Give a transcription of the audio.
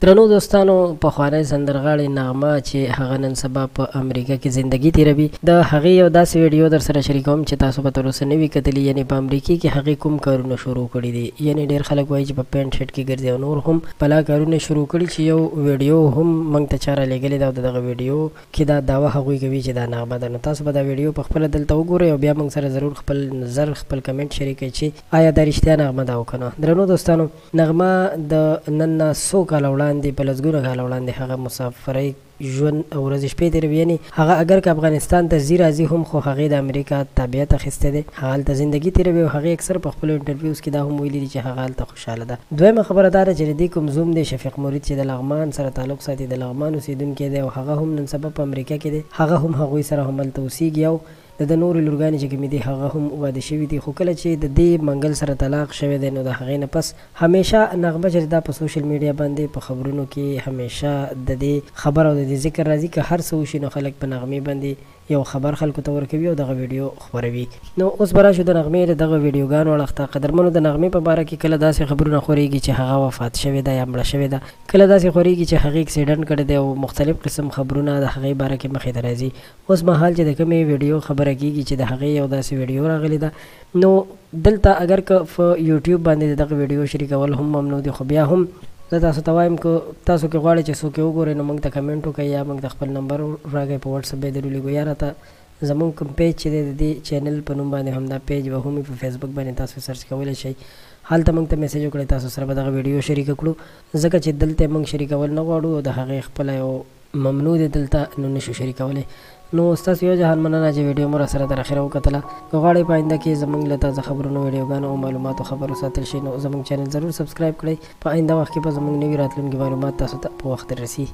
درنو دوستانو پخوانی سندرغاړې نغمه چې هغه نن سبا په امریکا کې زندگی تیروي د هغې یو داسې ویډیو در سره شریکوم چې تاسو به تر اوسه نه وي کتلي، یعنې په امریکا کې هغې کوم کارونه شروع کړي دي. یعنې ډېر خلک وایي چې په پینټ شیټ کې ګرځي او نور هم بلا کارونه شروع کړي چې یو ویډیو هم موږ ته چا رالیږلې ده او د دغه ویډیو کې دا دعوه هغوی کوي چې دا نغمه ده. نو تاسو به دا ویډیو په خپله دلته وګورئ او بیا موږ سره ضرور خپل نظر خپل کمنټ شریک کړئ چې آیا دا رښتیا نغمه ده او که نه. درنو دوستانو نغمه د نن نه څو کاله وړاندې په لسګونه کاله وړاندې هغه مسافرۍ ژوند او ورځې شپې تېروي. یعنې هغه اگر که افغانستان ته ځي راځي هم خو هغې د امریکا تابعیت اخیستی دی، هغه هلته زندګي تېروي او هغې اکثر په خپلو انټرویوز کې دا هم ویلي دي چې هغه هلته خوشحاله ده. دویمه خبره دا ده چې د دې کوم زوم دی شفیق مرید چې د لغمان سره تعلق ساتي، د لغمان اوسېدونکی دی او هغه هم نن سبا په امریکا کې دی، هغه هم هغوی سره هم هلته اوسېږي او د نورې لورګانې چې کومې دي هغه هم واده شوي دي. خو کله چې د دې منګل سره طلاق شوی دی نو د هغې نه پس همیشه نغمه چې دا په سوشل میډیا باندې په خبرونو کې همیشه د دې خبر او د دې ذکر راځي که هر څه وشي نو خلک په نغمې باندې یو خبر خلکو ته ورکوي او دغه ویډیو خپروي. نو اوس به راشو د نغمې د دغه ویډیوګانو اړخ ته. قدرمنو د نغمې په باره کې کله داسې خبرونه خورېږي چې هغه وفات شوې ده یا مړه شوې ده، کله داسې خورېږي چې هغې اکسیډنټ کړی دی او مختلف قسم خبرونه د هغې باره کې مخې ته راځي. اوس مهال چې د کومې ویډیو خبره کېږي چې د هغې یو داسې ویډیو راغلی ده، نو دلته اگر که په یوټیوب باندې د دغه ویډیو شریکول هم ممنوع دي، خو بیا هم زه تاسو ته وایم که تاسو کې غواړئ چې څوک یې وګورئ نو موږ ته کمنټ وکړئ یا موږ ته خپل نمبر راکړئ، په وټساپ به یې درولېږو یا راته زمونږ کوم پیج چې دی د دې چینل په نوم باندې همدا پیج به هم په فیسبوک باندې تاسو سرچ کولی شئ، هلته موږ ته میسیج وکړئ، تاسو سره به دغه ویډیو شریکه کړو ځکه چې دلته موږ شریکول نه غواړو او د هغې خپله یو ممنوع دی دلته نو نشو شریکولی. نو ستاسو یو جهان مننه چې ویډیو مو راسره تر اخره وکتله. که غواړئ په آینده کې زموږ له تازه خبرونو ویډیوګانو او معلوماتو خبر وساتل شي نو زموږ چینل ضرور سبسکرایب کړئ. په آینده وخت کې به زموږ نوي راتلونکي معلومات تاسو ته په وخت رسي.